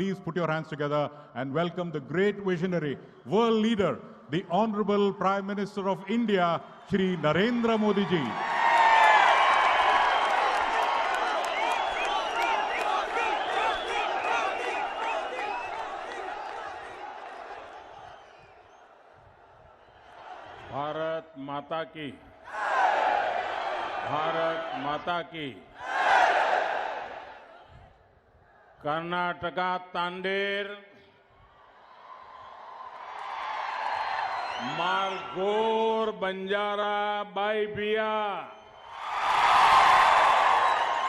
Please put your hands together and welcome the great visionary, world leader, the Honorable Prime Minister of India, Shri Narendra Modi ji. Bharat माता की, भारत माता की। कर्नाटका तांडेर मारगोर बंजारा बाईबिया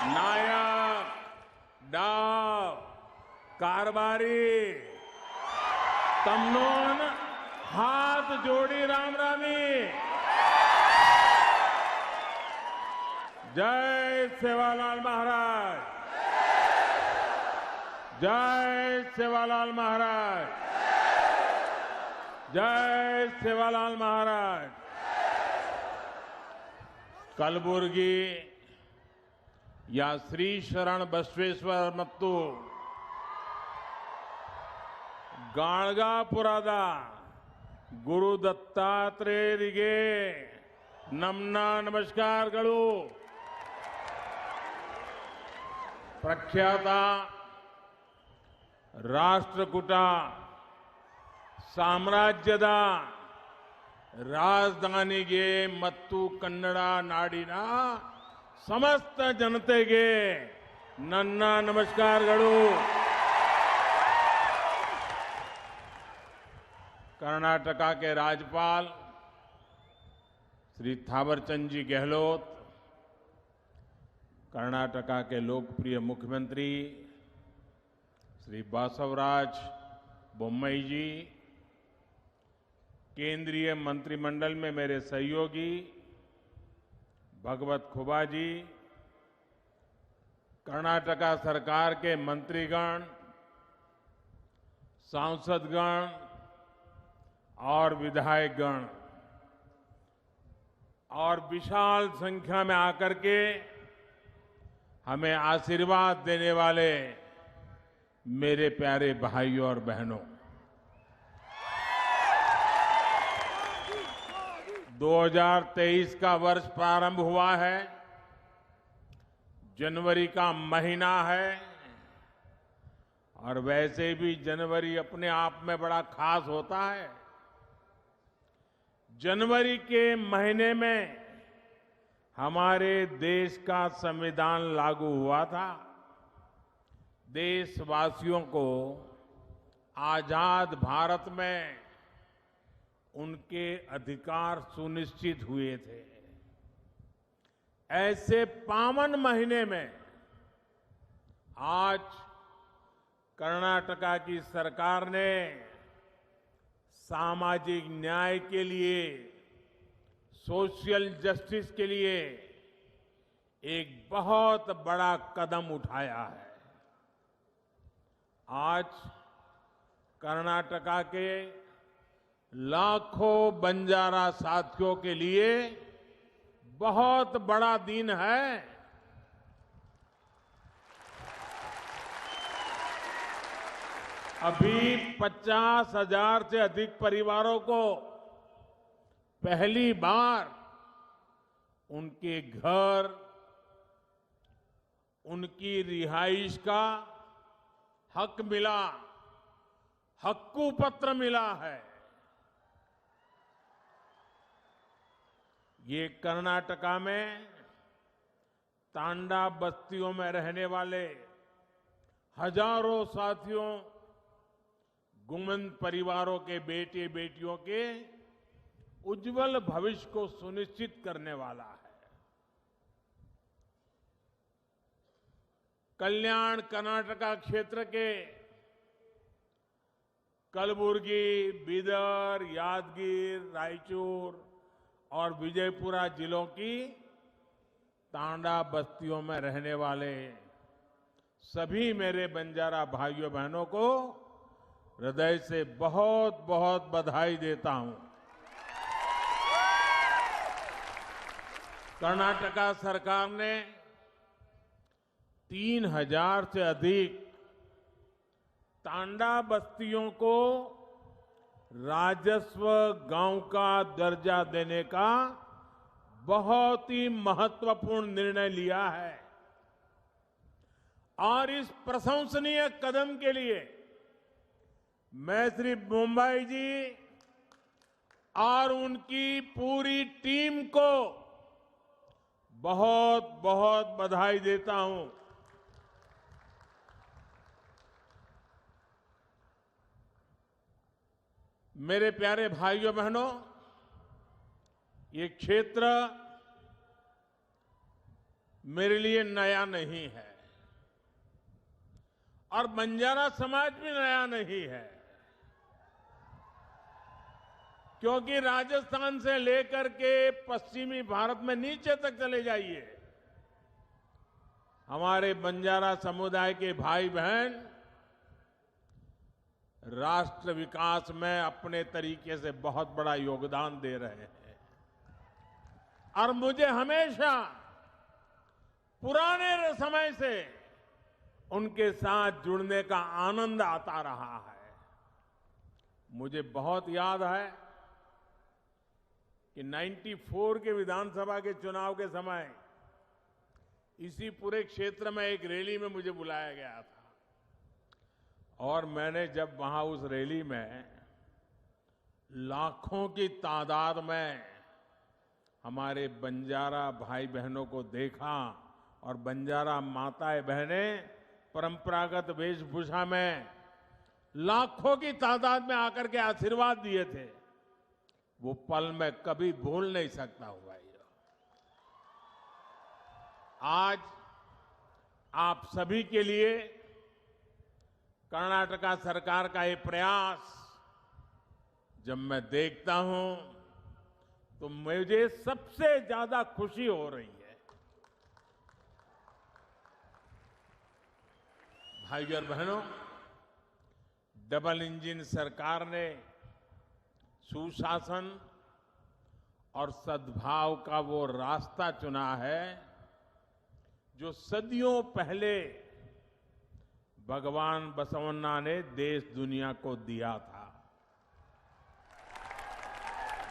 नायक डाव कारबारी तमनोन हाथ जोड़ी राम रामी। जय सेवालाल महाराज, जय सेवालाल महाराज, जय सेवालाल महाराज। कलबुर्गी या श्री शरण बसवेश्वर मत्तू ಗಾಳ್ಗಾಪುರದ ಗುರು ದತ್ತಾತ್ರೇಯರಿಗೆ ನಮ್ಮ ನಮಸ್ಕಾರಗಳು। ಪ್ರಖ್ಯಾತ ರಾಷ್ಟ್ರಕೂಟ ಸಾಮ್ರಾಜ್ಯದ ರಾಜಧಾನಿಗೆ ಮತ್ತು ಕನ್ನಡ ನಾಡಿನ ಸಮಸ್ತ ಜನತೆಗೆ ನನ್ನ ನಮಸ್ಕಾರಗಳು। कर्नाटका के राज्यपाल श्री थावरचंद जी गहलोत, कर्नाटका के लोकप्रिय मुख्यमंत्री श्री बासवराज बोम्मई जी, केंद्रीय मंत्रिमंडल में मेरे सहयोगी भगवत खुबा जी, कर्नाटका सरकार के मंत्रीगण, सांसदगण और विधायकगण और विशाल संख्या में आकर के हमें आशीर्वाद देने वाले मेरे प्यारे भाइयों और बहनों, 2023 का वर्ष प्रारंभ हुआ है। जनवरी का महीना है और वैसे भी जनवरी अपने आप में बड़ा खास होता है। जनवरी के महीने में हमारे देश का संविधान लागू हुआ था। देशवासियों को आजाद भारत में उनके अधिकार सुनिश्चित हुए थे। ऐसे पावन महीने में आज कर्नाटका की सरकार ने सामाजिक न्याय के लिए, सोशल जस्टिस के लिए एक बहुत बड़ा कदम उठाया है। आज कर्नाटका के लाखों बंजारा साथियों के लिए बहुत बड़ा दिन है। अभी 50,000 से अधिक परिवारों को पहली बार उनके घर, उनकी रिहाइश का हक मिला, हक्कू पत्र मिला है। ये कर्नाटका में तांडा बस्तियों में रहने वाले हजारों साथियों, गुमन परिवारों के बेटे बेटियों के उज्जवल भविष्य को सुनिश्चित करने वाला है। कल्याण कर्नाटका क्षेत्र के कलबुर्गी, बीदर, यादगीर, रायचूर और विजयपुरा जिलों की तांडा बस्तियों में रहने वाले सभी मेरे बंजारा भाइयों बहनों को हृदय से बहुत बहुत बधाई देता हूं। कर्नाटका सरकार ने 3,000 से अधिक तांडा बस्तियों को राजस्व गांव का दर्जा देने का बहुत ही महत्वपूर्ण निर्णय लिया है और इस प्रशंसनीय कदम के लिए मैं श्री मुंबई जी और उनकी पूरी टीम को बहुत बहुत बधाई देता हूं। मेरे प्यारे भाइयों बहनों, ये क्षेत्र मेरे लिए नया नहीं है और बंजारा समाज भी नया नहीं है, क्योंकि राजस्थान से लेकर के पश्चिमी भारत में नीचे तक चले जाइए, हमारे बंजारा समुदाय के भाई बहन राष्ट्र विकास में अपने तरीके से बहुत बड़ा योगदान दे रहे हैं और मुझे हमेशा पुराने समय से उनके साथ जुड़ने का आनंद आता रहा है। मुझे बहुत याद है कि 94 के विधानसभा के चुनाव के समय इसी पूरे क्षेत्र में एक रैली में मुझे बुलाया गया था और मैंने जब वहां उस रैली में लाखों की तादाद में हमारे बंजारा भाई बहनों को देखा और बंजारा माताएं बहनें परंपरागत वेशभूषा में लाखों की तादाद में आकर के आशीर्वाद दिए थे, वो पल मैं कभी भूल नहीं सकता हूं भाइयों। आज आप सभी के लिए कर्नाटका सरकार का ये प्रयास जब मैं देखता हूं तो मुझे सबसे ज्यादा खुशी हो रही है। भाइयों और बहनों, डबल इंजन सरकार ने सुशासन और सद्भाव का वो रास्ता चुना है जो सदियों पहले भगवान बसवन्ना ने देश दुनिया को दिया था।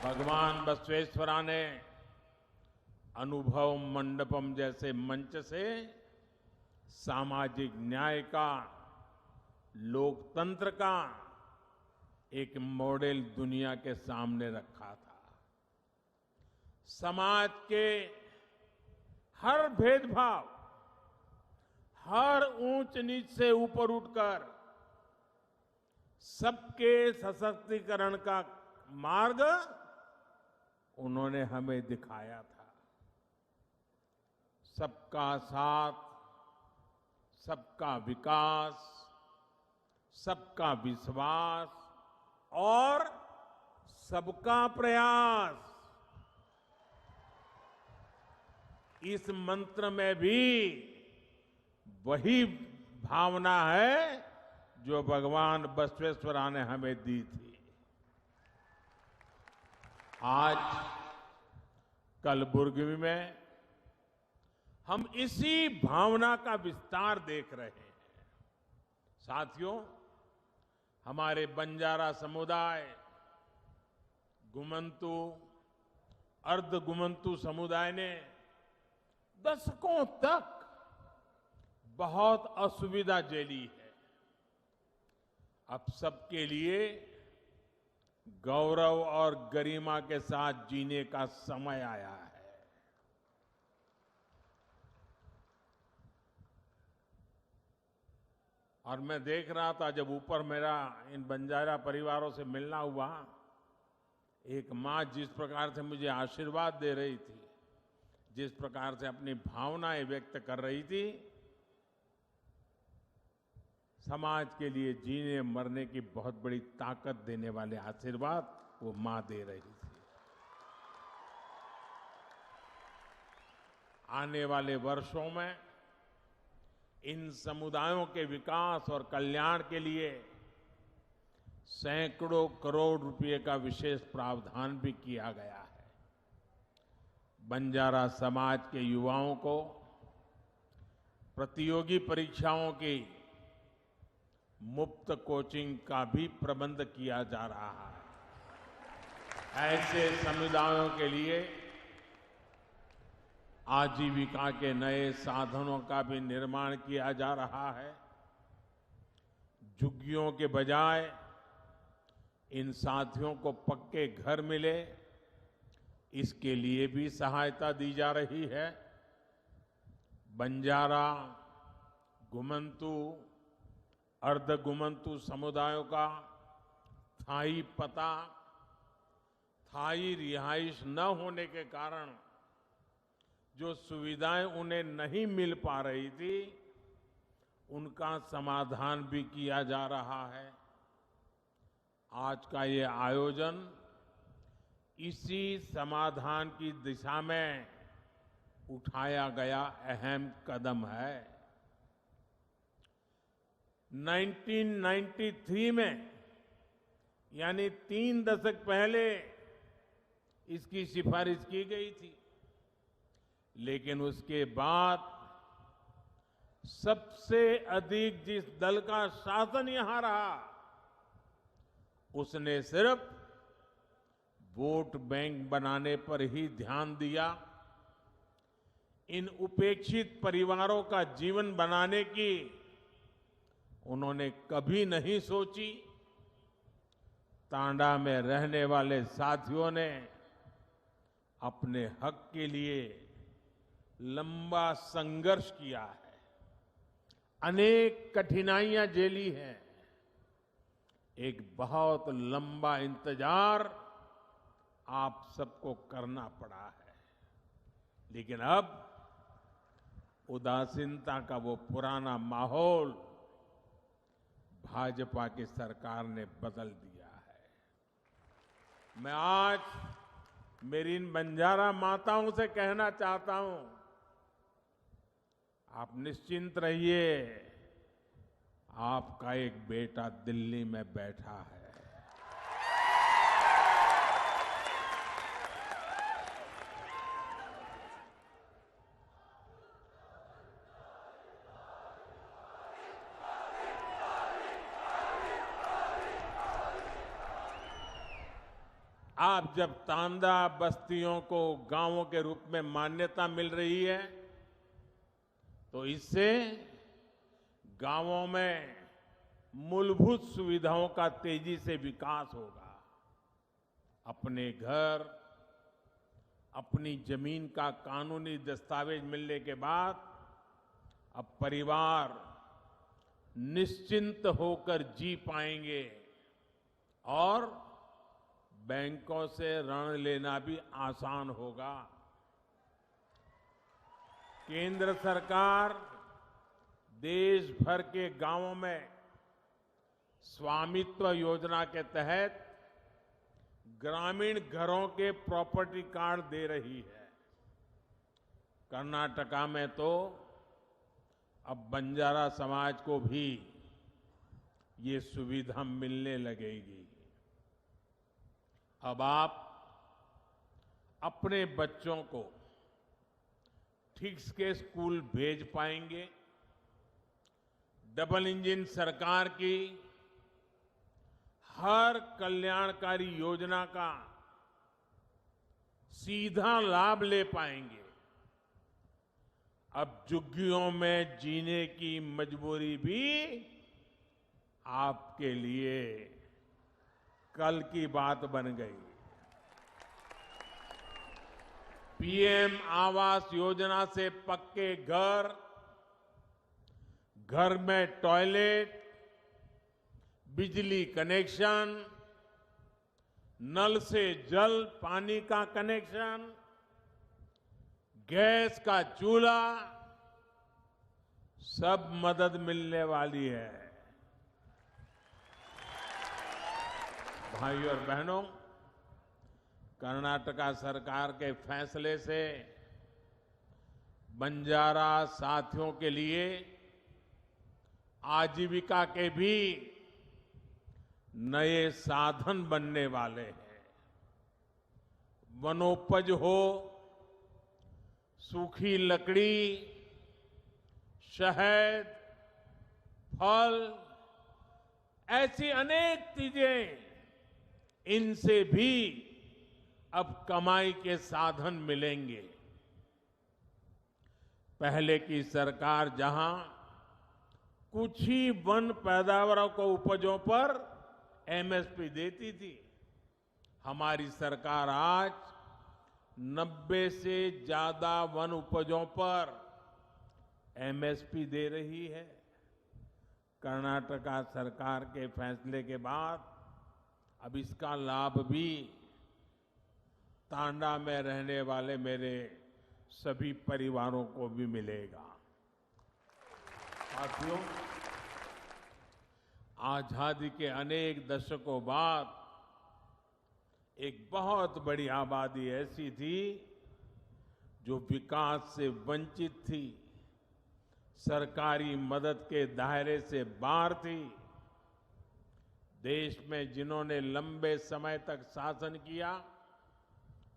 भगवान बसवेश्वरा ने अनुभव मंडपम जैसे मंच से सामाजिक न्याय का, लोकतंत्र का एक मॉडल दुनिया के सामने रखा था। समाज के हर भेदभाव, हर ऊंच नीच से ऊपर उठकर सबके सशक्तिकरण का मार्ग उन्होंने हमें दिखाया था। सबका साथ, सबका विकास, सबका विश्वास और सबका प्रयास, इस मंत्र में भी वही भावना है जो भगवान बसवेश्वरा ने हमें दी थी। आज कलबुर्गी में हम इसी भावना का विस्तार देख रहे हैं। साथियों, हमारे बंजारा समुदाय, गुमंतु, अर्ध गुमंतु समुदाय ने दशकों तक बहुत असुविधा झेली है। अब सबके लिए गौरव और गरिमा के साथ जीने का समय आया है। और मैं देख रहा था जब ऊपर मेरा इन बंजारा परिवारों से मिलना हुआ, एक मां जिस प्रकार से मुझे आशीर्वाद दे रही थी, जिस प्रकार से अपनी भावनाएं व्यक्त कर रही थी, समाज के लिए जीने मरने की बहुत बड़ी ताकत देने वाले आशीर्वाद वो मां दे रही थी। आने वाले वर्षों में इन समुदायों के विकास और कल्याण के लिए सैकड़ों करोड़ रुपए का विशेष प्रावधान भी किया गया है। बंजारा समाज के युवाओं को प्रतियोगी परीक्षाओं की मुफ्त कोचिंग का भी प्रबंध किया जा रहा है। ऐसे समुदायों के लिए आजीविका के नए साधनों का भी निर्माण किया जा रहा है। झुग्गियों के बजाय इन साथियों को पक्के घर मिले, इसके लिए भी सहायता दी जा रही है। बंजारा, घुमंतु, अर्ध घुमंतु समुदायों का स्थायी पता, स्थायी रिहाइश न होने के कारण जो सुविधाएं उन्हें नहीं मिल पा रही थी, उनका समाधान भी किया जा रहा है। आज का ये आयोजन इसी समाधान की दिशा में उठाया गया अहम कदम है। 1993 में, यानी 3 दशक पहले इसकी सिफारिश की गई थी, लेकिन उसके बाद सबसे अधिक जिस दल का शासन यहां रहा, उसने सिर्फ वोट बैंक बनाने पर ही ध्यान दिया। इन उपेक्षित परिवारों का जीवन बनाने की उन्होंने कभी नहीं सोची। तांडा में रहने वाले साथियों ने अपने हक के लिए लंबा संघर्ष किया है, अनेक कठिनाइयां झेली हैं, एक बहुत लंबा इंतजार आप सबको करना पड़ा है। लेकिन अब उदासीनता का वो पुराना माहौल भाजपा की सरकार ने बदल दिया है। मैं आज मेरी इन बंजारा माताओं से कहना चाहता हूं, आप निश्चिंत रहिए, आपका एक बेटा दिल्ली में बैठा है। आप जब तांडा बस्तियों को गांवों के रूप में मान्यता मिल रही है, तो इससे गांवों में मूलभूत सुविधाओं का तेजी से विकास होगा। अपने घर, अपनी जमीन का कानूनी दस्तावेज मिलने के बाद अब परिवार निश्चिंत होकर जी पाएंगे और बैंकों से ऋण लेना भी आसान होगा। केंद्र सरकार देश भर के गांवों में स्वामित्व योजना के तहत ग्रामीण घरों के प्रॉपर्टी कार्ड दे रही है। कर्नाटका में तो अब बंजारा समाज को भी ये सुविधा मिलने लगेगी। अब आप अपने बच्चों को ठीक के स्कूल भेज पाएंगे। डबल इंजन सरकार की हर कल्याणकारी योजना का सीधा लाभ ले पाएंगे। अब झुग्गियों में जीने की मजबूरी भी आपके लिए कल की बात बन गई। पीएम आवास योजना से पक्के घर, घर में टॉयलेट, बिजली कनेक्शन, नल से जल पानी का कनेक्शन, गैस का चूल्हा, सब मदद मिलने वाली है। भाइयों और बहनों, कर्नाटका सरकार के फैसले से बंजारा साथियों के लिए आजीविका के भी नए साधन बनने वाले हैं। वनोपज हो, सूखी लकड़ी, शहद, फल, ऐसी अनेक चीजें, इनसे भी अब कमाई के साधन मिलेंगे। पहले की सरकार जहां कुछ ही वन पैदावारों को उपजों पर एमएसपी देती थी, हमारी सरकार आज 90 से ज्यादा वन उपजों पर एमएसपी दे रही है। कर्नाटका सरकार के फैसले के बाद अब इसका लाभ भी तांडा में रहने वाले मेरे सभी परिवारों को भी मिलेगा। साथियों, आजादी के अनेक दशकों बाद एक बहुत बड़ी आबादी ऐसी थी जो विकास से वंचित थी, सरकारी मदद के दायरे से बाहर थी। देश में जिन्होंने लंबे समय तक शासन किया,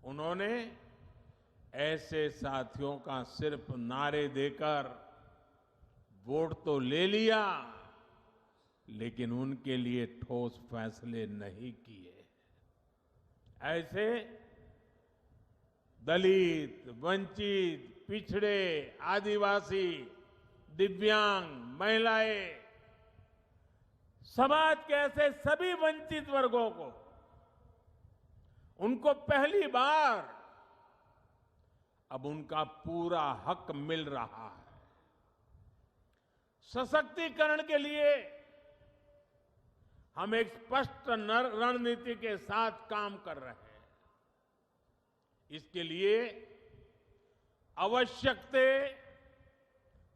उन्होंने ऐसे साथियों का सिर्फ नारे देकर वोट तो ले लिया, लेकिन उनके लिए ठोस फैसले नहीं किए। ऐसे दलित, वंचित, पिछड़े, आदिवासी, दिव्यांग, महिलाएं, समाज के ऐसे सभी वंचित वर्गों को, उनको पहली बार अब उनका पूरा हक मिल रहा है। सशक्तिकरण के लिए हम एक स्पष्ट रणनीति के साथ काम कर रहे हैं। इसके लिए आवश्यकते,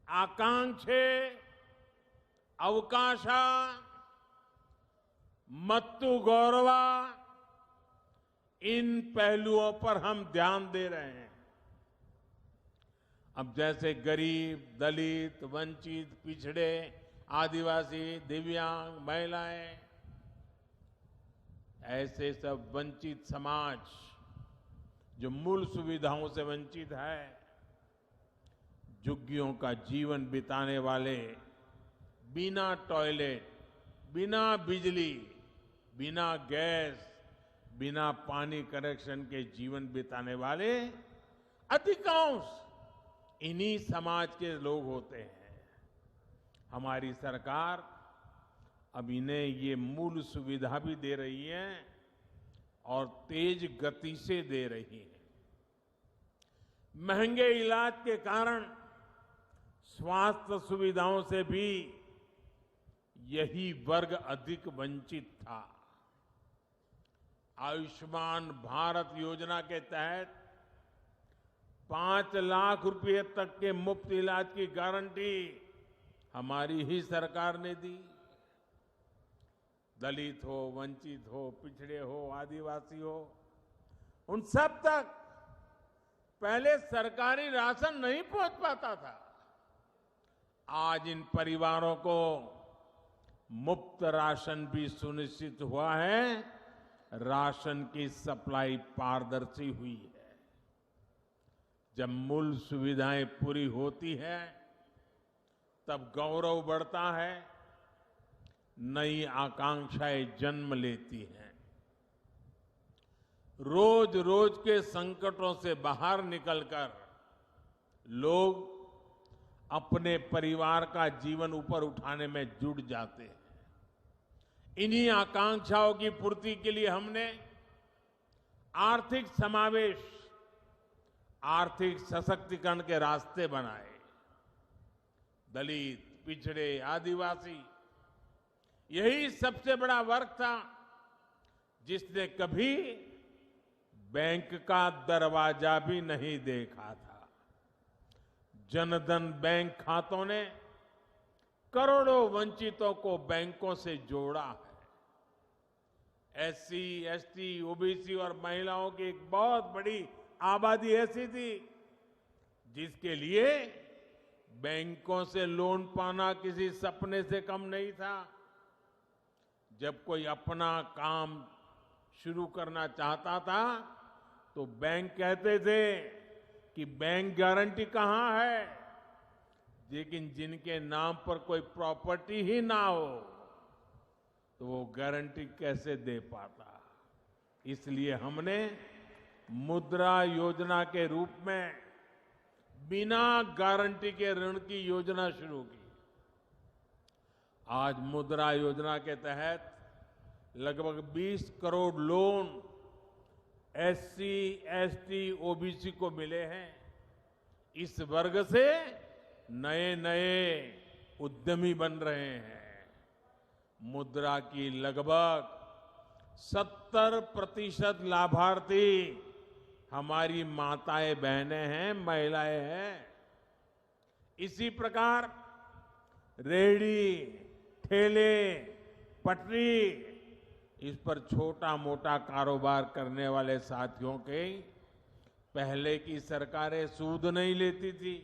आकांक्षे, अवकाशा, मत्तु गौरवा, इन पहलुओं पर हम ध्यान दे रहे हैं। अब जैसे गरीब, दलित, वंचित, पिछड़े, आदिवासी, दिव्यांग, महिलाएं, ऐसे सब वंचित समाज जो मूल सुविधाओं से वंचित है, झुग्गियों का जीवन बिताने वाले, बिना टॉयलेट, बिना बिजली, बिना गैस, बिना पानी कनेक्शन के जीवन बिताने वाले अधिकांश इन्हीं समाज के लोग होते हैं। हमारी सरकार अब इन्हें ये मूल सुविधा भी दे रही है और तेज गति से दे रही है। महंगे इलाज के कारण स्वास्थ्य सुविधाओं से भी यही वर्ग अधिक वंचित था। आयुष्मान भारत योजना के तहत 5 लाख रुपए तक के मुफ्त इलाज की गारंटी हमारी ही सरकार ने दी। दलित हो, वंचित हो, पिछड़े हो, आदिवासी हो, उन सब तक पहले सरकारी राशन नहीं पहुंच पाता था। आज इन परिवारों को मुफ्त राशन भी सुनिश्चित हुआ है। राशन की सप्लाई पारदर्शी हुई है। जब मूल सुविधाएं पूरी होती है, तब गौरव बढ़ता है, नई आकांक्षाएं जन्म लेती हैं। रोज रोज के संकटों से बाहर निकलकर लोग अपने परिवार का जीवन ऊपर उठाने में जुट जाते हैं। इन्हीं आकांक्षाओं की पूर्ति के लिए हमने आर्थिक समावेश, आर्थिक सशक्तिकरण के रास्ते बनाए। दलित, पिछड़े, आदिवासी, यही सबसे बड़ा वर्ग था जिसने कभी बैंक का दरवाजा भी नहीं देखा था। जनधन बैंक खातों ने करोड़ों वंचितों को बैंकों से जोड़ा है। एससी, एसटी, ओबीसी और महिलाओं की एक बहुत बड़ी आबादी ऐसी थी जिसके लिए बैंकों से लोन पाना किसी सपने से कम नहीं था। जब कोई अपना काम शुरू करना चाहता था तो बैंक कहते थे कि बैंक गारंटी कहां है, लेकिन जिनके नाम पर कोई प्रॉपर्टी ही ना हो तो वो गारंटी कैसे दे पाता। इसलिए हमने मुद्रा योजना के रूप में बिना गारंटी के ऋण की योजना शुरू की। आज मुद्रा योजना के तहत लगभग 20 crore loan SC, ST, OBC को मिले हैं। इस वर्ग से नए नए उद्यमी बन रहे हैं। मुद्रा की लगभग 70% लाभार्थी हमारी माताएं बहनें हैं, महिलाएं हैं। इसी प्रकार रेहड़ी, ठेले, पटरी, इस पर छोटा मोटा कारोबार करने वाले साथियों के पहले की सरकारें सूद नहीं लेती थी।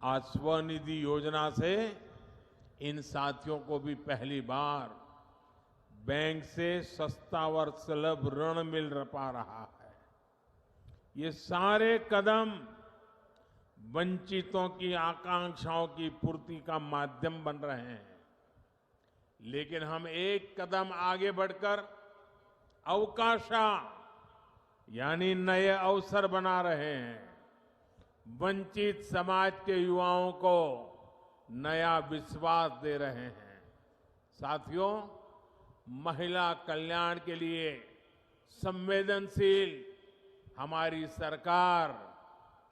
आज स्वनिधि योजना से इन साथियों को भी पहली बार बैंक से सस्ता और सुलभ ऋण मिल पा रहा है। ये सारे कदम वंचितों की आकांक्षाओं की पूर्ति का माध्यम बन रहे हैं। लेकिन हम एक कदम आगे बढ़कर अवकाशा यानी नए अवसर बना रहे हैं। वंचित समाज के युवाओं को नया विश्वास दे रहे हैं। साथियों, महिला कल्याण के लिए संवेदनशील हमारी सरकार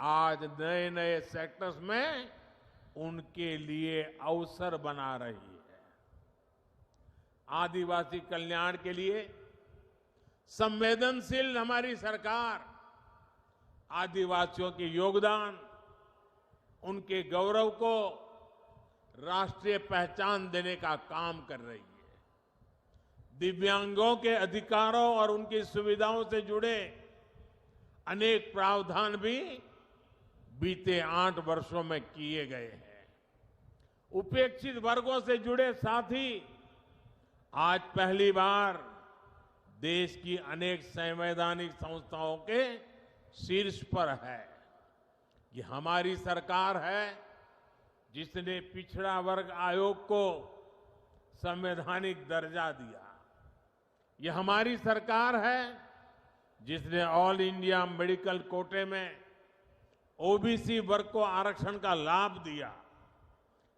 आज नए नए सेक्टर्स में उनके लिए अवसर बना रही है। आदिवासी कल्याण के लिए संवेदनशील हमारी सरकार आदिवासियों के योगदान, उनके गौरव को राष्ट्रीय पहचान देने का काम कर रही है। दिव्यांगों के अधिकारों और उनकी सुविधाओं से जुड़े अनेक प्रावधान भी बीते 8 वर्षों में किए गए हैं। उपेक्षित वर्गों से जुड़े साथी आज पहली बार देश की अनेक संवैधानिक संस्थाओं के शीर्ष पर है। ये हमारी सरकार है जिसने पिछड़ा वर्ग आयोग को संवैधानिक दर्जा दिया। ये हमारी सरकार है जिसने ऑल इंडिया मेडिकल कोटे में ओबीसी वर्ग को आरक्षण का लाभ दिया।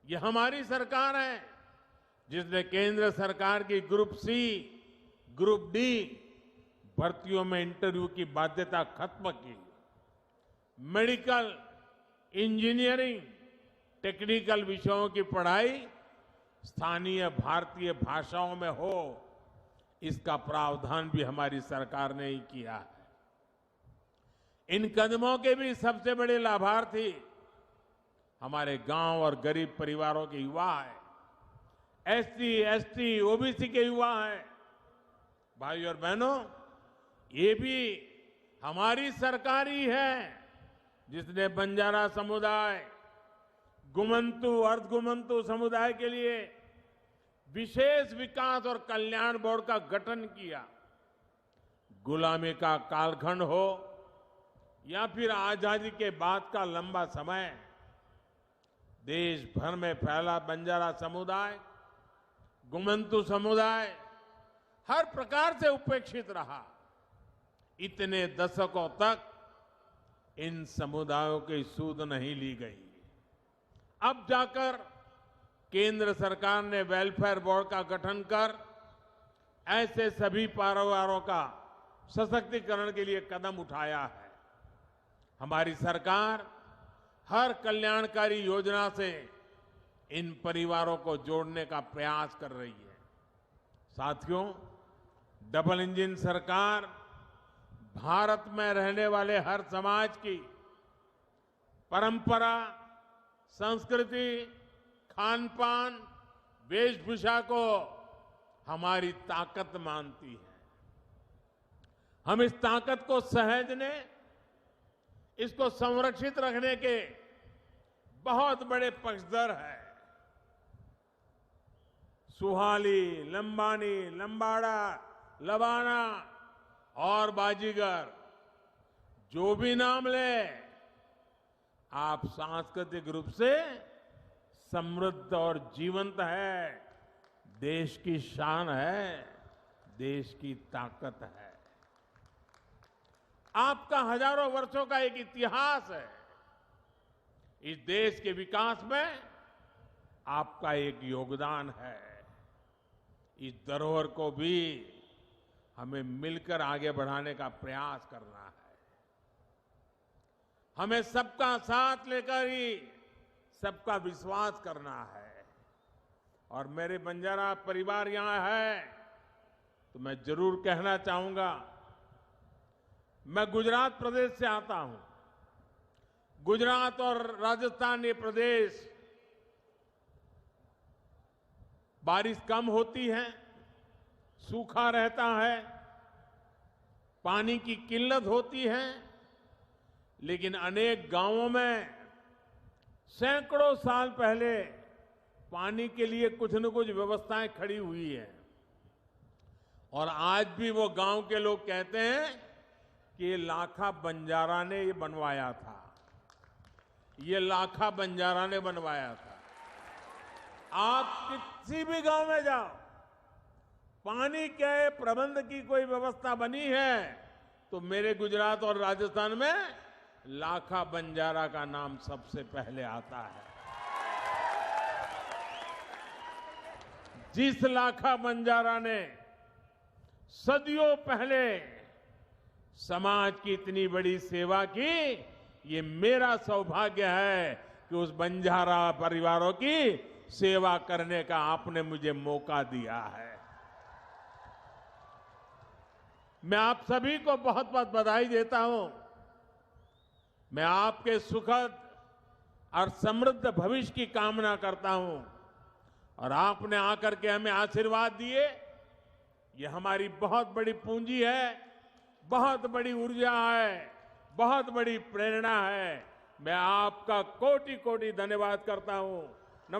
ये हमारी सरकार है जिसने केंद्र सरकार की ग्रुप सी, ग्रुप डी भर्तियों में इंटरव्यू की बाध्यता खत्म की। मेडिकल, इंजीनियरिंग, टेक्निकल विषयों की पढ़ाई स्थानीय भारतीय भाषाओं में हो, इसका प्रावधान भी हमारी सरकार ने ही किया है। इन कदमों के भी सबसे बड़े लाभार्थी हमारे गांव और गरीब परिवारों के युवा हैं। एससी, एसटी, ओबीसी के युवा हैं। भाई और बहनों, ये भी हमारी सरकार ही है जिसने बंजारा समुदाय, गुमंतु, अर्धगुमंतु समुदाय के लिए विशेष विकास और कल्याण बोर्ड का गठन किया। गुलामी का कालखंड हो या फिर आजादी के बाद का लंबा समय, देश भर में फैला बंजारा समुदाय, गुमंतु समुदाय हर प्रकार से उपेक्षित रहा। इतने दशकों तक इन समुदायों की सूद नहीं ली गई। अब जाकर केंद्र सरकार ने वेलफेयर बोर्ड का गठन कर ऐसे सभी परिवारों का सशक्तिकरण के लिए कदम उठाया है। हमारी सरकार हर कल्याणकारी योजना से इन परिवारों को जोड़ने का प्रयास कर रही है। साथियों, डबल इंजन सरकार भारत में रहने वाले हर समाज की परंपरा, संस्कृति, खान पान, वेशभूषा को हमारी ताकत मानती है। हम इस ताकत को सहेजने, इसको संरक्षित रखने के बहुत बड़े पक्षधर हैं। सुहाली, लंबानी, लंबाड़ा, लवाना और बाजीगर, जो भी नाम ले, आप सांस्कृतिक रूप से समृद्ध और जीवंत है। देश की शान है, देश की ताकत है। आपका हजारों वर्षों का एक इतिहास है। इस देश के विकास में आपका एक योगदान है। इस धरोहर को भी हमें मिलकर आगे बढ़ाने का प्रयास करना है। हमें सबका साथ लेकर ही सबका विश्वास करना है। और मेरे बंजारा परिवार यहां है तो मैं जरूर कहना चाहूंगा, मैं गुजरात प्रदेश से आता हूं। गुजरात और राजस्थान ये प्रदेश बारिश कम होती है, सूखा रहता है, पानी की किल्लत होती है, लेकिन अनेक गांवों में सैकड़ों साल पहले पानी के लिए कुछ न कुछ व्यवस्थाएं खड़ी हुई है। और आज भी वो गांव के लोग कहते हैं कि ये लाखा बंजारा ने ये बनवाया था, ये लाखा बंजारा ने बनवाया था। आप किसी भी गांव में जाओ, पानी के प्रबंध की कोई व्यवस्था बनी है तो मेरे गुजरात और राजस्थान में लाखा बंजारा का नाम सबसे पहले आता है। जिस लाखा बंजारा ने सदियों पहले समाज की इतनी बड़ी सेवा की, ये मेरा सौभाग्य है कि उस बंजारा परिवारों की सेवा करने का आपने मुझे मौका दिया है। मैं आप सभी को बहुत बहुत बधाई देता हूं। मैं आपके सुखद और समृद्ध भविष्य की कामना करता हूं। और आपने आकर के हमें आशीर्वाद दिए, ये हमारी बहुत बड़ी पूंजी है, बहुत बड़ी ऊर्जा है, बहुत बड़ी प्रेरणा है। मैं आपका कोटि कोटि धन्यवाद करता हूं।